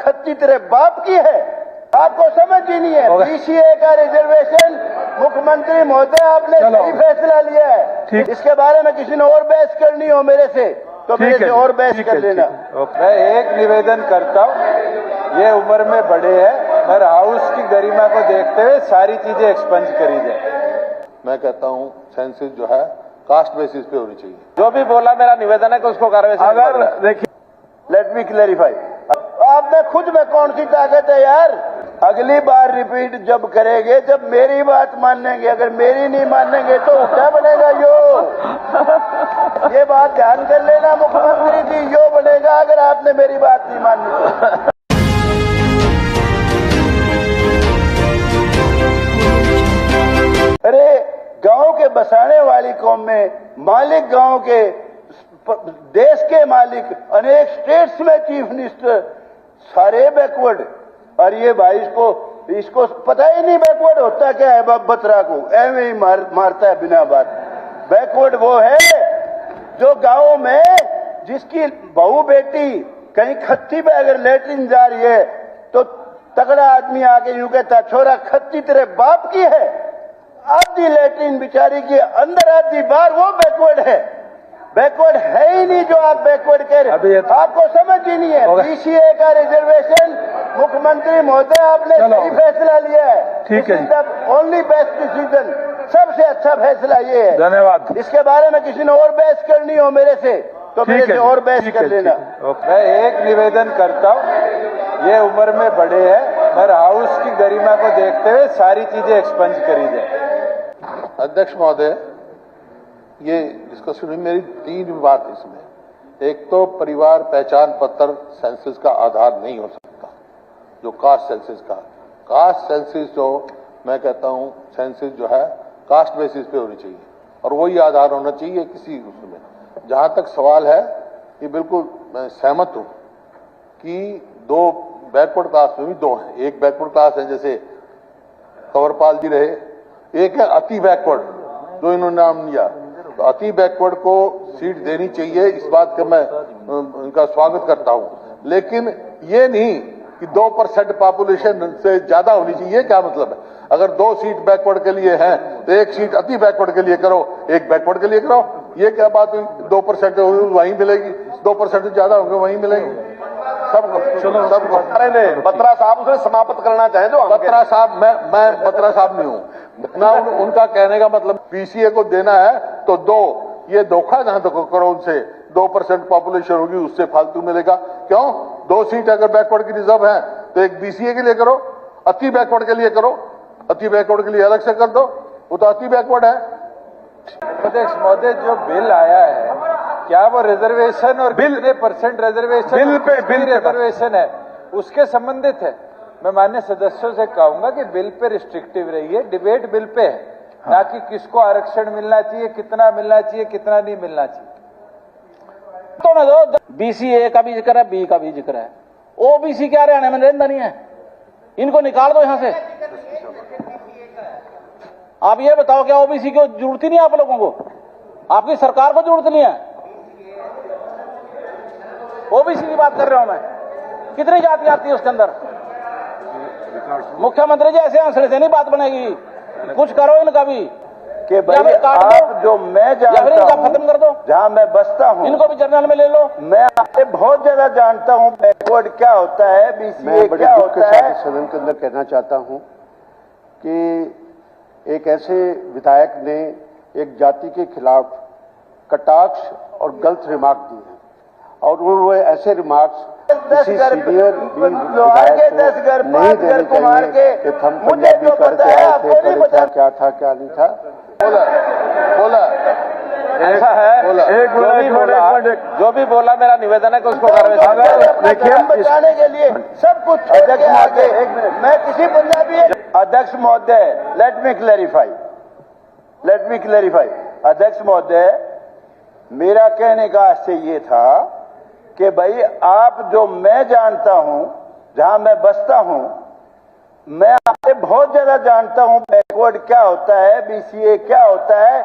खच्ची तेरे बाप की है। आपको समझ ही नहीं है। बीसीए का रिजर्वेशन मुख्यमंत्री महोदय आपने सही फैसला लिया है। इसके बारे में किसी ने और बहस करनी हो मेरे से तो मेरे से और बहस कर लेना। मैं एक निवेदन करता हूँ, ये उम्र में बड़े हैं, पर हाउस की गरिमा को देखते हुए सारी चीजें एक्सपंज करी जाए। मैं कहता हूँ सेंसिस जो है कास्ट बेसिस पे होनी चाहिए। जो भी बोला मेरा निवेदन है कि उसको कार्रवाई। अगर देखिए, लेट मी क्लैरिफाई, आप में खुद में कौन सी ताकत है यार? अगली बार रिपीट जब करेंगे जब मेरी बात मानेंगे, अगर मेरी नहीं मानेंगे तो क्या बनेगा यो? ये बात ध्यान कर लेना मुख्यमंत्री जी, यो बनेगा अगर आपने मेरी बात नहीं मानी तो। अरे गांव के बसाने वाली कौम में मालिक, गांव के देश के मालिक, अनेक स्टेट्स में चीफ मिनिस्टर सारे बैकवर्ड। और ये भाई इसको पता ही नहीं बैकवर्ड होता क्या है। बतरा को ऐਵੇਂ ही मारता है बिना बात। बैकवर्ड वो है जो गांव में जिसकी बहू बेटी कहीं खत्ती पे अगर लेटरिन जा रही है तो तगड़ा आदमी आके यूं कहता, छोरा खत्ती तेरे बाप की है। आधी लेटरिन बिचारी की अंदर आधी बाहर, वो बैकवर्ड है। बैकवर्ड है ही नहीं जो आप बैकवर्ड कह रहे हैं। आपको समझ ही नहीं है। बीसीए का रिजर्वेशन मुख्यमंत्री महोदय आपने सही फैसला लिया है। ठीक है, ओनली बेस्ट डिसीजन, सबसे अच्छा फैसला ये है। धन्यवाद। इसके बारे में किसी ने और बहस करनी हो मेरे से तो मेरे से और बहस कर लेना। मैं एक निवेदन करता हूँ, ये उम्र में बड़े हैं, पर हाउस की गरिमा को देखते हुए सारी चीजें एक्सपंज करी जाए। अध्यक्ष महोदय, ये डिस्कशन हुई, मेरी 3 बात इसमें। एक तो परिवार पहचान पत्र सेंसस का आधार नहीं हो सकता, जो कास्ट सेंसस का। कास्ट सेंसस जो मैं कहता हूं सेंसस जो है कास्ट बेसिस पे होनी चाहिए और वही आधार होना चाहिए किसी उसमें। जहां तक सवाल है, ये बिल्कुल मैं सहमत हूं कि 2 बैकवर्ड क्लास में भी 2 हैं। एक बैकवर्ड क्लास है जैसे कंवरपाल जी रहे, एक है अति बैकवर्ड जो इन्होंने नाम लिया। तो अति बैकवर्ड को सीट देनी चाहिए, इस बात का मैं उनका स्वागत करता हूं। लेकिन ये नहीं कि 2% पॉपुलेशन से ज्यादा होनी चाहिए। क्या मतलब है? अगर 2 सीट बैकवर्ड के लिए हैं तो 1 सीट अति बैकवर्ड के लिए करो, 1 बैकवर्ड के लिए करो। ये क्या बात हुई? 2% वहीं मिलेगी, 2% से ज्यादा होंगे वहीं मिलेगी सबको। बत्रा साहब उसे समाप्त करना चाहे तो बत्रा साहब, मैं बत्रा साहब नहीं हूं ना। उनका कहने का मतलब पीसीए को देना है तो 2, ये धोखा जहां तक करो उनसे। 2% पॉपुलेशन होगी उससे फालतू मिलेगा क्यों? 2 सीट अगर बैकवर्ड की रिजर्व है तो 1 बीसीए के लिए करो, अति बैकवर्ड के लिए करो। अति बैकवर्ड के लिए अलग से कर दो, वो तो अति बैकवर्ड है। अध्यक्ष महोदय, जो बिल आया है, क्या वो रिजर्वेशन और कितने % रिजर्वेशन बिल रिजर्वेशन है उसके संबंधित है? मैं माननीय सदस्यों से कहूंगा कि बिल पे रिस्ट्रिक्टिव रहिए। डिबेट बिल पे है, ना कि किसको आरक्षण मिलना चाहिए, कितना मिलना चाहिए, कितना नहीं मिलना चाहिए। तो ना दो, बीसीए का भी जिक्र है, बी का भी जिक्र है, ओबीसी क्या हरियाणा में रहता नहीं है, इनको निकाल दो यहां से। आप ये बताओ क्या ओबीसी की जरूरत ही नहीं है आप लोगों को? आपकी सरकार को जरूरत नहीं है? ओबीसी की बात कर रहा हूं मैं। कितनी जाति आती है उसके अंदर? मुख्यमंत्री जी ऐसे आंसर से नहीं बात बनेगी, कुछ करो इनका भी कि भाई आप जो मैं जानता हूं, खत्म कर दो। जहां मैं बसता हूं इनको भी जर्नल में ले लो। मैं आपसे बहुत ज्यादा जानता हूं बैकवर्ड क्या होता है, बीसीए क्या होता है। सदन के अंदर कहना चाहता हूं कि एक ऐसे विधायक ने एक जाति के खिलाफ कटाक्ष और गलत रिमार्क दी है और वो ऐसे रिमार्क्स किसी सीनियर विधायक को नहीं देने चाहिए कि हम पंजाबी करके आए थे, क्या था क्या नहीं था। बोला ऐसा है, जो भी बोला मेरा निवेदन है कि उसको देखिए बचाने के लिए सब कुछ। अध्यक्ष महोदय, मैं किसी पंजाबी अध्यक्ष महोदय, लेट मी क्लैरिफाई। अध्यक्ष महोदय, मेरा कहने का आशय ये था कि भाई आप जो मैं जानता हूं, जहां मैं बसता हूं, मैं आपसे बहुत ज्यादा जानता हूं बैकवर्ड क्या होता है, बीसीए क्या होता है।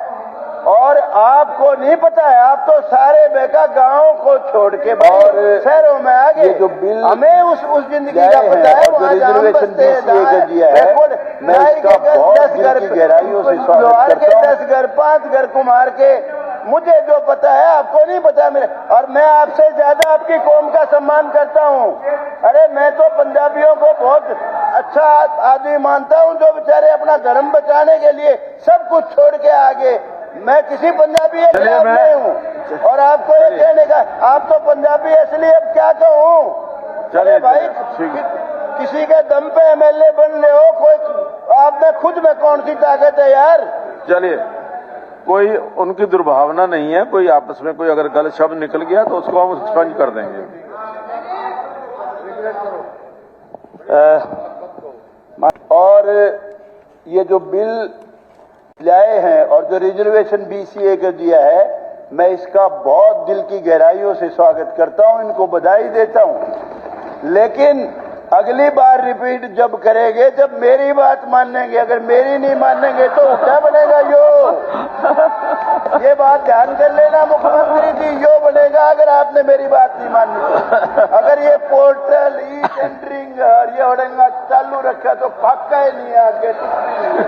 और आपको नहीं पता है, आप तो सारे बेका गांव को छोड़ के और शहरों में आ गए। जो बिल हमें उस जिंदगी का पता है, वहाँ रिजर्वेशन का दिया है, मैं इसका बहुत 10 घर गहराइयों से स्वागत करता हूं। 10 घर 5 घर को मार के मुझे जो पता है आपको नहीं पता मेरे, और मैं आपसे ज्यादा आपकी कौम का सम्मान करता हूं। अरे मैं तो पंजाबियों को बहुत अच्छा आदमी मानता हूं, जो बेचारे अपना धर्म बचाने के लिए सब कुछ छोड़ के आगे। मैं किसी पंजाबी के खिलाफ नहीं हूं, और आपको ये कहने का, आप तो पंजाबी इसलिए अब क्या कहूं। चले भाई, किसी के दम पे एमएलए बन रहे हो, कोई आप में खुद में कौन सी ताकत है यार। चलिए, कोई उनकी दुर्भावना नहीं है, कोई आपस में कोई अगर गलत शब्द निकल गया तो उसको हम स्पंज कर देंगे। और ये जो बिल लाए हैं और जो रिजर्वेशन बीसीए को दिया है, मैं इसका बहुत दिल की गहराइयों से स्वागत करता हूं, इनको बधाई देता हूं। लेकिन अगली बार रिपीट जब करेंगे, जब मेरी बात मानेंगे, अगर मेरी नहीं मानेंगे तो क्या बनेगा ये बात ध्यान कर लेना मुख्यमंत्री जी, यो बनेगा अगर आपने मेरी बात नहीं मानी तो। अगर ये पोर्टल ई टेंडरिंग और ये होड़ेगा चालू रखा तो पक्का ही नहीं है आगे कुछ भी नहीं।